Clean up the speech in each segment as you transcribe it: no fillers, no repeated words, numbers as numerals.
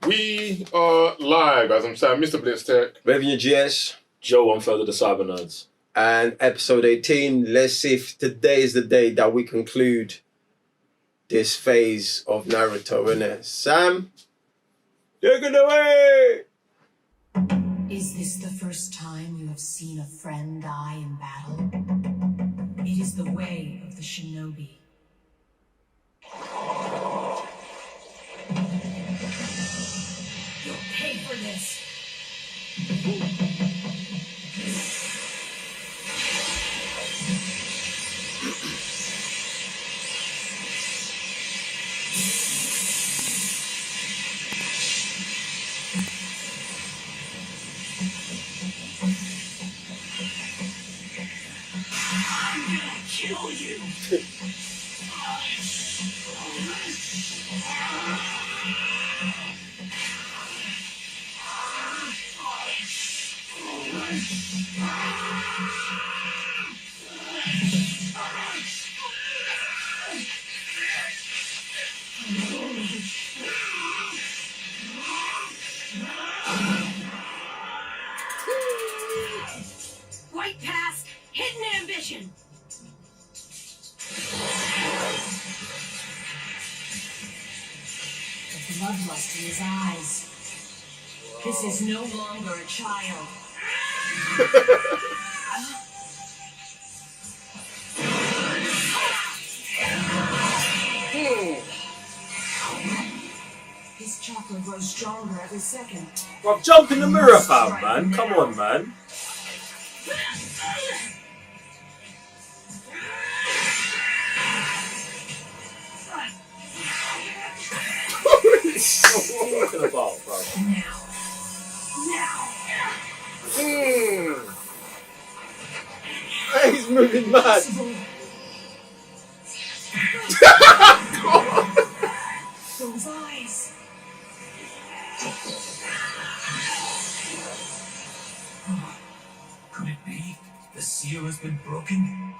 We are live, as I'm saying, Mr. Blitztech. Revenue GS. Joe, one further the Cyber Nerds. And episode 18. Let's see if today is the day that we conclude this phase of Naruto, innit? Sam, take it away! Is this the first time you have seen a friend die in battle? It is the way of the shinobi. You'll pay for this. I'm gonna kill you. White Pass, hidden ambition. The bloodlust in his eyes. This is no longer a child. His chakra grows stronger every second. Well, jump in the mirror, fam, man. Come on, man. What are you talking about, bro? Now. He's moving mad. Those eyes. Could it be the seal has been broken?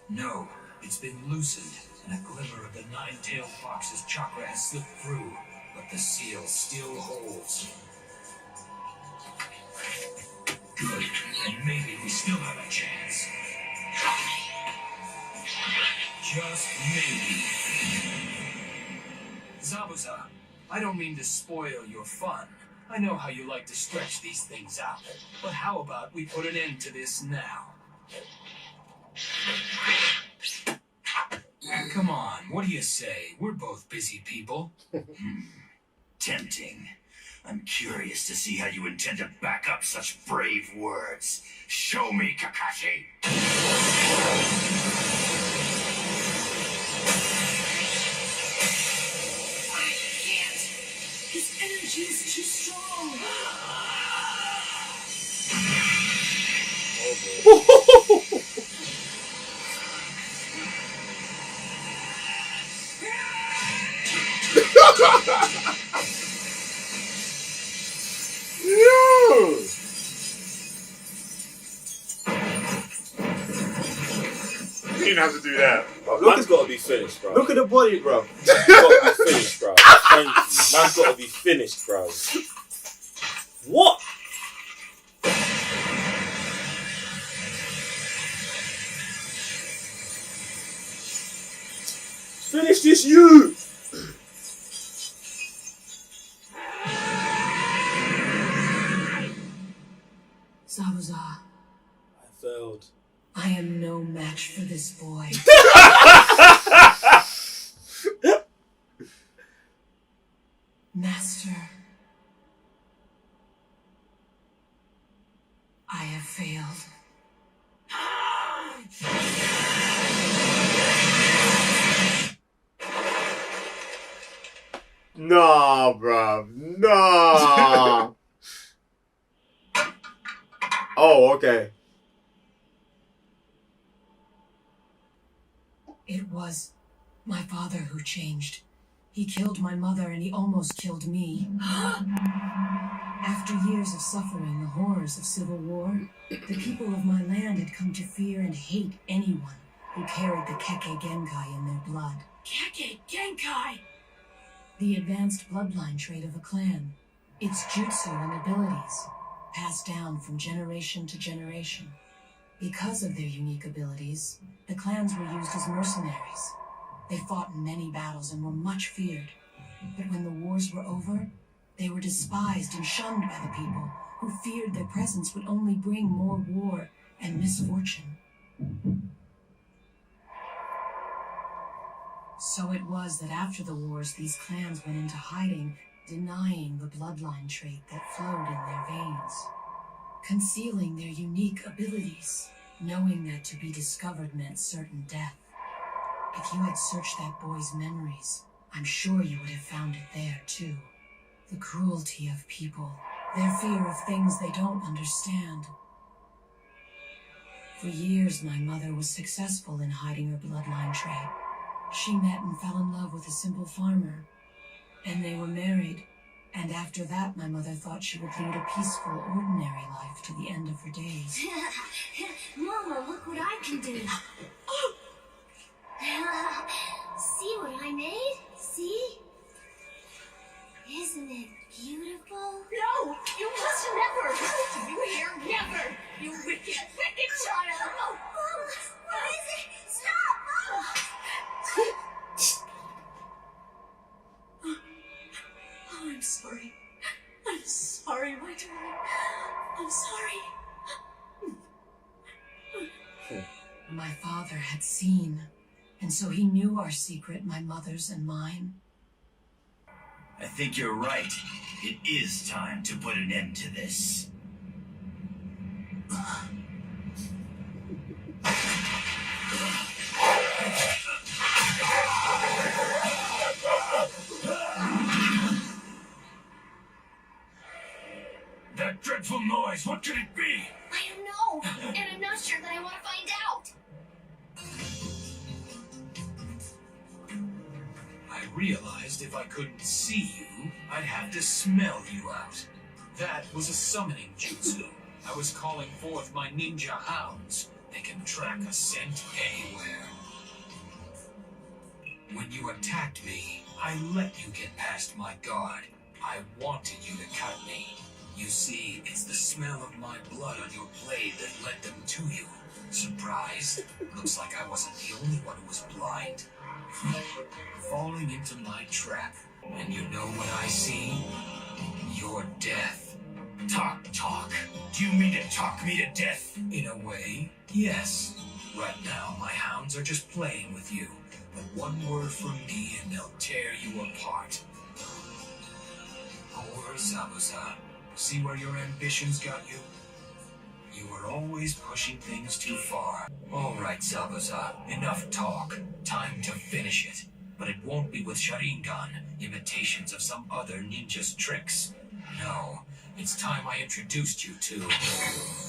No, it's been loosened, and a glimmer of the nine-tailed fox's chakra has slipped through, but the seal still holds. Good, and maybe we still have a chance. Just maybe. Zabuza, I don't mean to spoil your fun. I know how you like to stretch these things out. But how about we put an end to this now? Come on, what do you say? We're both busy people. Tempting. I'm curious to see how you intend to back up such brave words. Show me, Kakashi! I can't. His energy is too strong. You didn't have to do that. Man's got to be finished, bro. Look at the body, bro. Man's got to be finished, bro. Thank you. Man's got to be finished, bro. What? Finish this, you! Zabuza, I failed. I am no match for this boy. Master, I have failed. Nah, bruv. Nah. Oh, okay. It was my father who changed. He killed my mother and he almost killed me. After years of suffering, the horrors of civil war, the people of my land had come to fear and hate anyone who carried the Kekkei Genkai in their Uzumaki Genkai! The advanced bloodline trait of a clan. Its jutsu and abilities, passed down from generation to generation. Because of their unique abilities, the clans were used as mercenaries. They fought in many battles and were much feared. But when the wars were over, they were despised and shunned by the people, who feared their presence would only bring more war and misfortune. So it was that after the wars, these clans went into hiding, denying the bloodline trait that flowed in their veins, concealing their unique abilities, knowing that to be discovered meant certain death. If you had searched that boy's memories, I'm sure you would have found it there too. The cruelty of people, their fear of things they don't understand. For years, my mother was successful in hiding her bloodline trait. She met and fell in love with a simple farmer, and they were married. And after that, my mother thought she would lead a peaceful, ordinary life to the end of her days. Mama, look what I can do. See what I made? See? Isn't it beautiful? No! You must never! You hear? Never! You wicked, wicked child! Oh, Mama! What is it? Stop, Mama! Oh, I'm sorry. I'm sorry, my darling. I'm sorry. My father had seen, and so he knew our secret, my mother's and mine. I think you're right. It is time to put an end to this. That dreadful noise, what could it be? I don't know, and I'm not sure that I want to find out. I realized if I couldn't see you, I'd have to smell you out. That was a summoning jutsu. I was calling forth my ninja hounds. They can track a scent anywhere. When you attacked me, I let you get past my guard. I wanted you to cut me. You see, it's the smell of my blood on your blade that led them to you. Surprised? Looks like I wasn't the only one who was blind. Falling into my trap. And you know what I see? Your death. Talk. Do you mean to talk me to death? In a way, yes. Right now, my hounds are just playing with you. But one word from me and they'll tear you apart. Poor Zabuza. See where your ambitions got you? You were always pushing things too far. All right, Zabuza, enough talk. Time to finish it. But it won't be with Sharingan, imitations of some other ninja's tricks. No, it's time I introduced you to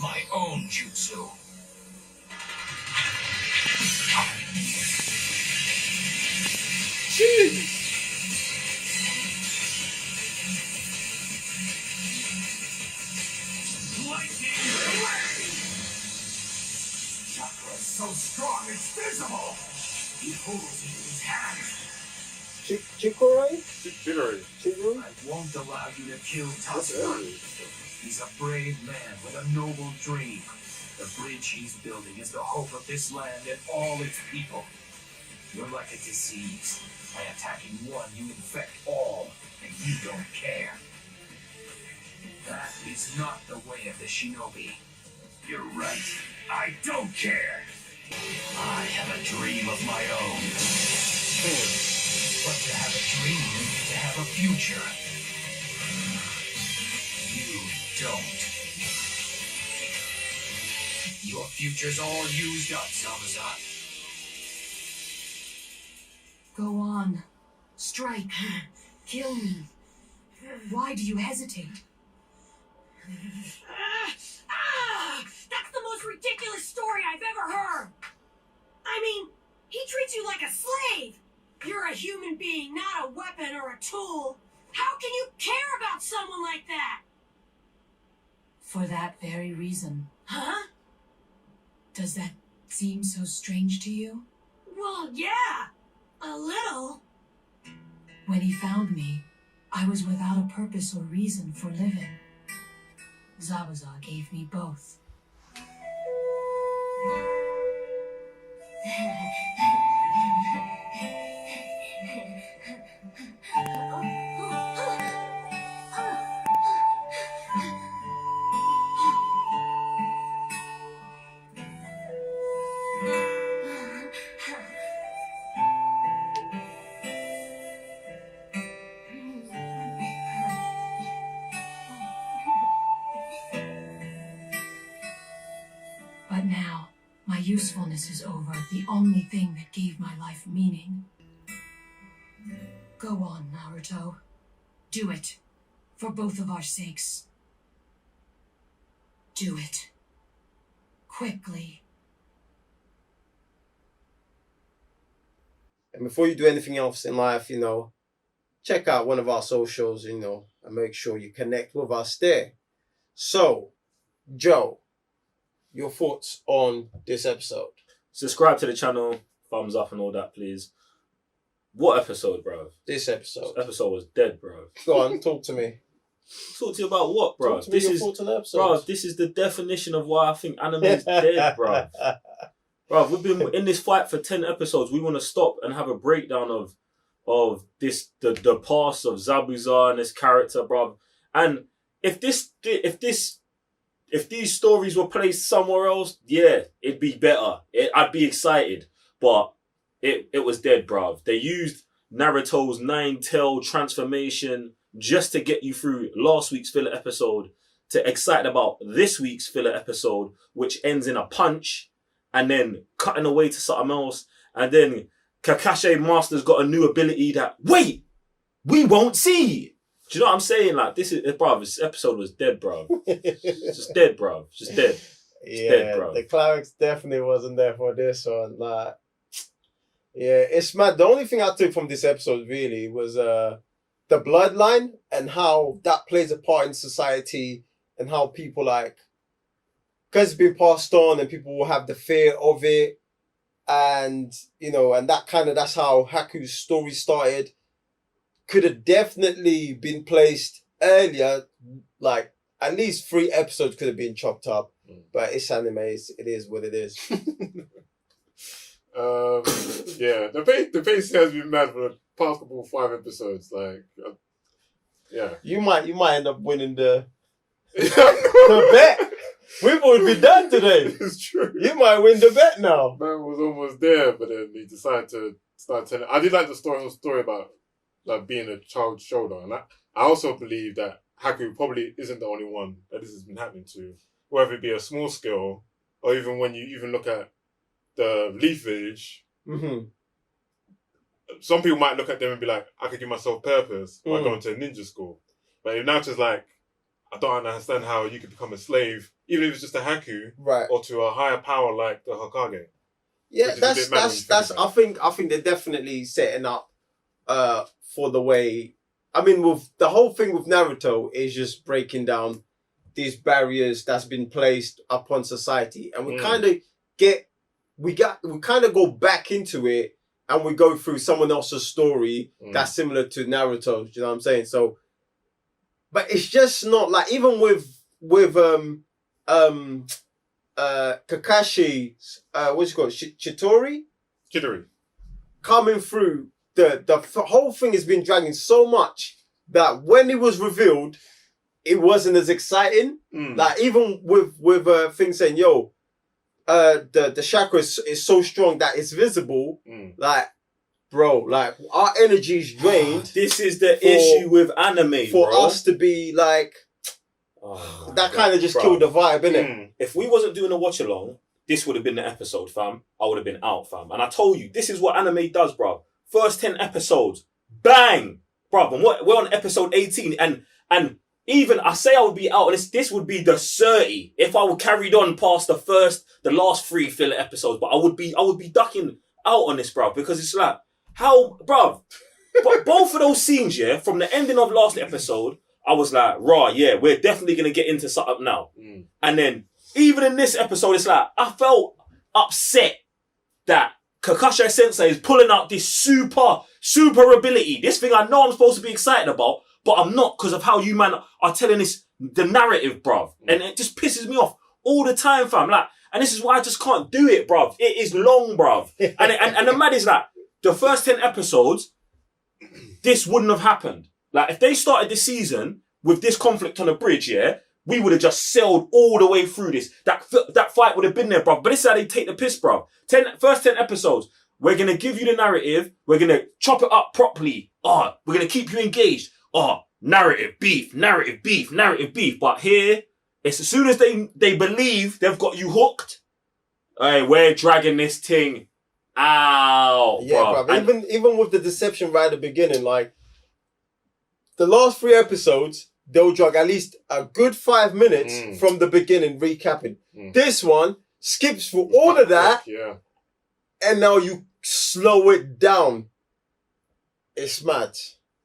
my own jutsu. Jeez. Chakra is so strong it's visible. He holds it in his hand. Chikuroi? Jittery. Chikuroi? I won't allow you to kill Tatsuya. He's a brave man with a noble dream. The bridge he's building is the hope of this land and all its people. You're like a disease. By attacking one, you infect all, and you don't care. That is not the way of the shinobi. You're right. I don't care. I have a dream of my own. But to have a dream, you need to have a future. You don't. Your future's all used up, Zabuza. Go on. Strike. Kill me. Why do you hesitate? That's the most ridiculous story I've ever heard. I mean, he treats you like a slave. You're a human being, not a weapon or a tool. How can you care about someone like that? For that very reason. Huh? Does that seem so strange to you? Well, yeah. A little? When he found me, I was without a purpose or reason for living. Zabuza gave me both. But now, my usefulness is over, the only thing that gave my life meaning. Go on, Naruto. Do it. For both of our sakes. Do it. Quickly. And before you do anything else in life, check out one of our socials, and make sure you connect with us there. So, Joe, your thoughts on this episode? Subscribe to the channel, thumbs up and all that, please. What episode, bro? This episode. This episode was dead, bro. Go on, talk to me. Talk to you about what, bro? Talk to me your thoughts on the episode. Bro, this is the definition of why I think anime is dead, bro. Bro, we've been in this fight for 10 episodes. We want to stop and have a breakdown of this the past of Zabuza and this character, bro. And if these stories were placed somewhere else, yeah, it'd be better. I'd be excited. But it was dead, bruv. They used Naruto's 9-tail transformation just to get you through last week's filler episode to excited about this week's filler episode, which ends in a punch and then cutting away to something else. And then Kakashi Master's got a new ability that, wait, we won't see. Do you know what I'm saying? Like, this episode was dead, bro. It's just dead, bro. It's just dead. It's dead, bro. The climax definitely wasn't there for this one. Like, yeah, it's mad. The only thing I took from this episode really was the bloodline and how that plays a part in society and how people because it's been passed on and people will have the fear of it. And, and that's how Haku's story started. Could have definitely been placed earlier, like at least 3 episodes could have been chopped up. But it's anime, it is what it is. Yeah, the pace has been mad for the past couple of 5 episodes. Yeah. You might end up winning the bet. We would be done today. It's true. You might win the bet now. Man was almost there, but then he decided to start telling. I did like the story about being a child's shoulder, and I also believe that Haku probably isn't the only one that this has been happening to, whether it be a small scale or even when you even look at the Leaf Village. Mm-hmm. Some people might look at them and be like, I could give myself purpose by going to a ninja school. But if Naruto's like, I don't understand how you could become a slave, even if it's just a Haku, right, or to a higher power like the Hokage. Yeah, that's. I think they're definitely setting up for the way. I mean, with the whole thing with Naruto is just breaking down these barriers that's been placed upon society, and we kind of go back into it, and we go through someone else's story that's similar to Naruto. You know what I'm saying? So, but it's just not like even with Kakashi's what's it called, Chidori coming through. The whole thing has been dragging so much that when it was revealed, it wasn't as exciting. Like even with things saying, "Yo, the chakra is so strong that it's visible." Like, bro, like our energy is drained. This is the issue with anime, for us to be like. That kind of just killed the vibe, innit? If we wasn't doing a watch along, this would have been the episode, fam. I would have been out, fam. And I told you, this is what anime does, bro. First 10 episodes, bang, bro. And we're on episode 18, and even I say I would be out, and this would be the 30 if I would carried on past the last 3 filler episodes. But I would be ducking out on this, bro, because it's like how, bro. But both of those scenes, yeah, from the ending of last episode, I was like, raw, yeah, we're definitely gonna get into something now. And then even in this episode, it's like I felt upset that Kakashi Sensei is pulling out this super ability. This thing I know I'm supposed to be excited about, but I'm not because of how you man are telling the narrative, bruv. And it just pisses me off all the time, fam. Like, and this is why I just can't do it, bruv. It is long, bruv. and the mad is like, the first 10 episodes, this wouldn't have happened. Like, if they started this season with this conflict on the bridge, yeah, we would have just sailed all the way through this. That fight would have been there, bruv. But this is how they take the piss, bruv. First 10 episodes, we're going to give you the narrative. We're going to chop it up properly. We're going to keep you engaged. Narrative beef. But here, it's as soon as they believe they've got you hooked, hey, we're dragging this thing out, yeah, bruv. Even with the deception right at the beginning, like, the last 3 episodes, they'll drag at least a good 5 minutes from the beginning recapping. This one skips through all of that, and now you slow it down. It's mad.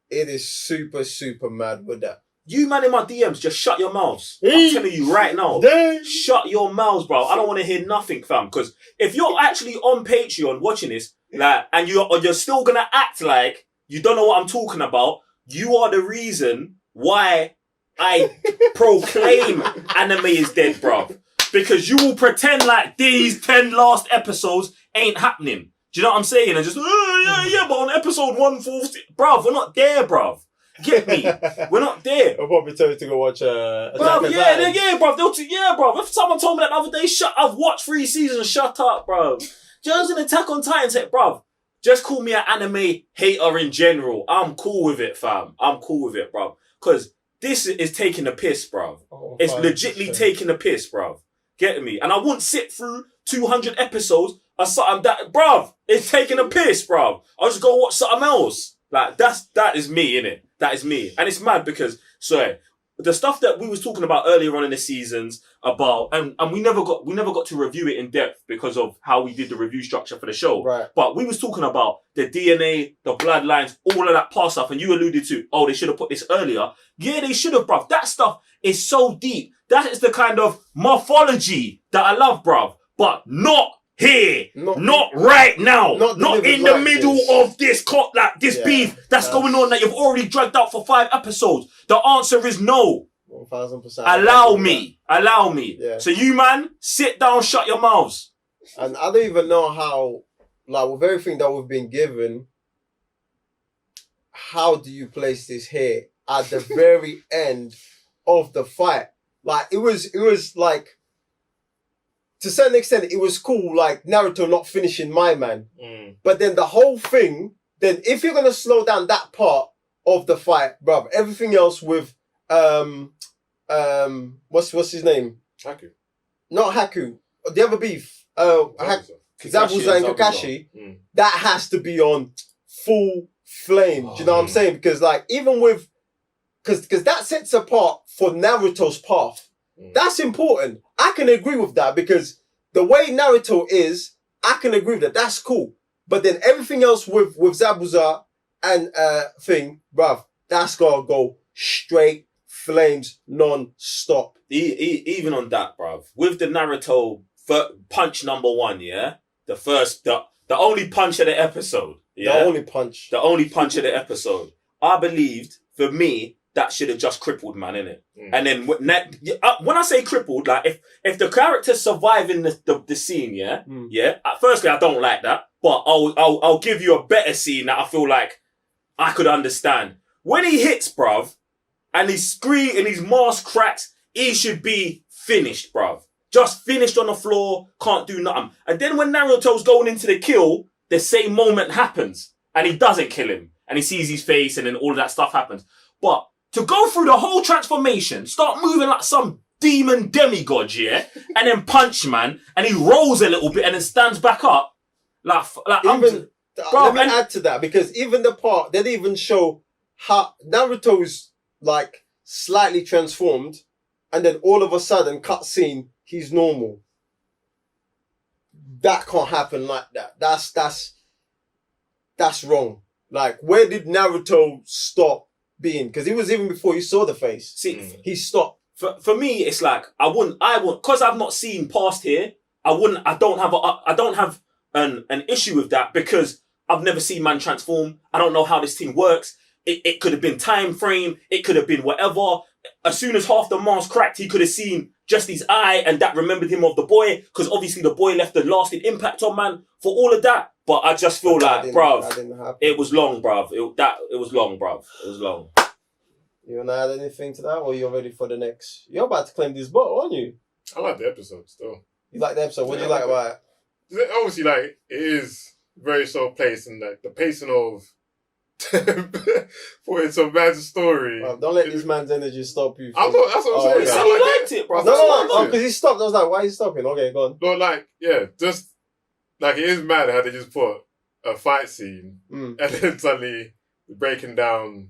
It is super, super mad with that. You man in my DMs, just shut your mouths. I'm telling you right now. Shut your mouths, bro. I don't want to hear nothing, fam. Because if you're actually on Patreon watching this, like, and you're still gonna act like you don't know what I'm talking about, you are the reason why I proclaim anime is dead, bro. Because you will pretend like these 10 last episodes ain't happening. Do you know what I'm saying? And just, but on episode 140, bruv, we're not there, bruv. Get me? We're not there. I'll probably tell you to go watch bruv, bruv. If someone told me that the other day, I've watched 3 seasons, shut up, bruv. Just an Attack on Titan said, bruv, just call me an anime hater in general. I'm cool with it, fam. I'm cool with it, bruv. Because this is taking the piss, bruv. It's legitly taking the piss, bruv. Get me? And I wouldn't sit through 200 episodes or something that, bruv, it's taking a piss, bruv. I'll just go watch something else. Like, that is me, innit? That is me. And it's mad because, the stuff that we was talking about earlier on in the seasons about, and we never got to review it in depth because of how we did the review structure for the show. Right. But we was talking about the DNA, the bloodlines, all of that past stuff, and you alluded to, they should have put this earlier. Yeah, they should have, bruv. That stuff is so deep. That is the kind of morphology that I love, bruv. But not here. Not right now. Not in the middle of this beef that's going on that you've already dragged out for 5 episodes. The answer is no. 1000%. Allow me. Yeah. So you, man, sit down, shut your mouths. And I don't even know how, like, with everything that we've been given, how do you place this here at the very end of the fight? Like, it was like, to a certain extent, it was cool, like, Naruto not finishing my man. But then the whole thing, then if you're going to slow down that part of the fight, bruv, everything else with, what's his name? Haku. Not Haku. The other beef. Zabuza and Kakashi. That has to be on full flame. Do you know what I'm saying? Because, like, even with, because that sets apart for Naruto's path. That's important. I can agree with that because the way Naruto is, I can agree with that. That's cool. But then everything else with Zabuza and thing, bruv, that's gotta go straight flames non-stop. Even on that, bruv, with the Naruto punch number 1, yeah, the only punch of the episode, yeah, the only punch of the episode. I believed, for me, that should have just crippled man, innit? And then when I say crippled, like if the characters survive in the scene, firstly I don't like that, but I'll give you a better scene that I feel like I could understand. When he hits, bruv, and his screen and his mask cracks, he should be finished, bruv. Just finished on the floor, can't do nothing. And then when Naruto's going into the kill, the same moment happens, and he doesn't kill him, and he sees his face, and then all of that stuff happens. But to go through the whole transformation, start moving like some demon demigod, yeah, and then punch, man, and he rolls a little bit and then stands back up. Let me add to that, because even the part, they didn't even show how Naruto's, like, slightly transformed, and then all of a sudden, cutscene, he's normal. That can't happen like that. That's wrong. Like, where did Naruto stop being? Because it was even before you saw the face. See, he stopped. For me, it's like I wouldn't, because I've not seen past here. I don't have an issue with that because I've never seen man transform. I don't know how this thing works. It could have been time frame. It could have been whatever. As soon as half the mask cracked, he could have seen just his eye and that remembered him of the boy because obviously the boy left a lasting impact on man for all of that. But I just feel like, bruv, it was long, bruv. It was long, bruv. It was long. You wanna add anything to that, or you're ready for the next? You're about to claim this bottle, aren't you? I like the episode still. You like the episode? What do you like about it? Obviously, like, it is very so placed and like the pacing of for it's a man's story. Don't let this man's energy stop you. That's what I'm saying. He said he liked it, bro. No, because he stopped. I was like, why are you stopping? Okay, go on. No, like, yeah, just like it is mad how they just put a fight scene and then suddenly breaking down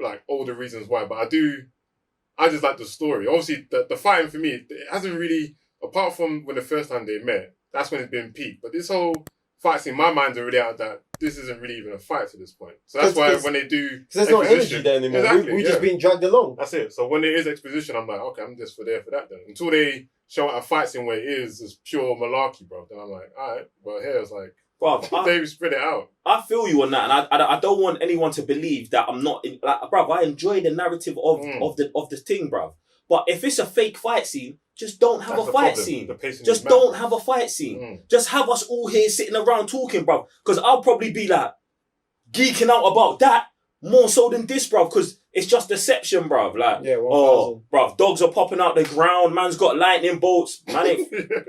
like all the reasons why. But I just like the story. Obviously, the fighting for me, it hasn't really, apart from when the first time they met, that's when it's been peak. But this whole fight scene, my mind's already out that this isn't really even a fight to this point. So that's why when they do, because there's no energy there anymore. Exactly, we're just being dragged along. That's it. So when there is exposition, I'm like, okay, I'm just there for that then. Until they show a fight scene where it is just pure malarkey, bro. Then I'm like, all right. Well, here it's like, they spread it out. I feel you on that, and I don't want anyone to believe that I'm not like, bruv. I enjoy the narrative of the thing, bruv. But if it's a fake fight scene, just don't have a fight scene. Just don't have a fight scene. Just have us all here sitting around talking, bruv. Because I'll probably be like geeking out about that more so than this, bruv. Because it's just deception, bruv. Like, bruv, dogs are popping out the ground. Man's got lightning bolts. Man,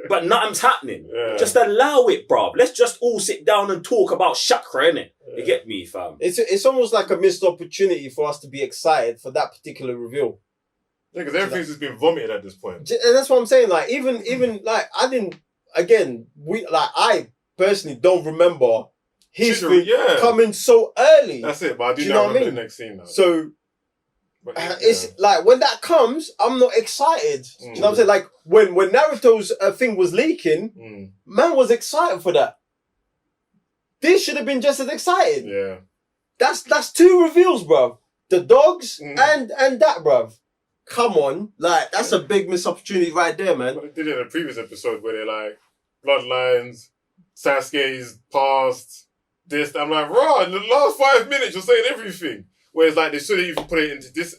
but nothing's happening. Yeah. Just allow it, bruv. Let's just all sit down and talk about chakra, innit? You get me, fam? It's almost like a missed opportunity for us to be excited for that particular reveal. Yeah, because everything's just been vomited at this point. And that's what I'm saying. Like, even like, I personally don't remember history coming so early. That's it, but I do not remember the next scene now. So, it's like, when that comes, I'm not excited. Do you know what I'm saying? Like, when Naruto's thing was leaking, man was excited for that. This should have been just as excited. Yeah. That's two reveals, bruv. The dogs and that, bruv. Come on, like, that's a big missed opportunity right there, man. They did it in a previous episode where they're like, bloodlines, Sasuke's past, this. I'm like, raw, in the last 5 minutes, you're saying everything. Whereas, like, they should have even put it into this.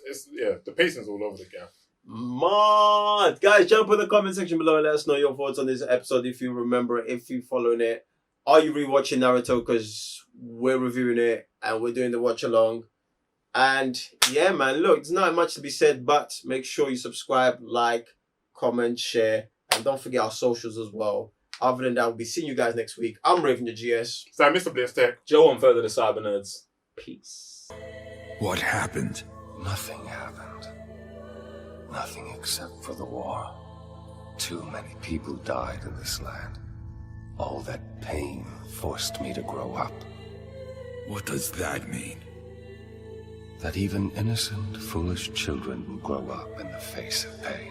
The pacing's all over the gap. Man, guys, jump in the comment section below and let us know your thoughts on this episode. If you remember it, if you're following it. Are you rewatching Naruto? Because we're reviewing it and we're doing the watch along. And yeah, man, look, there's not much to be said, but make sure you subscribe, like, comment, share, and don't forget our socials as well. Other than that, we'll be seeing you guys next week. I'm Raven the GS. So I'm Mr. Blitz Tech. Joe on Further the Cyber Nerds. Peace. What happened? Nothing happened. Nothing except for the war. Too many people died in this land. All that pain forced me to grow up. What does that mean? That even innocent, foolish children grow up in the face of pain.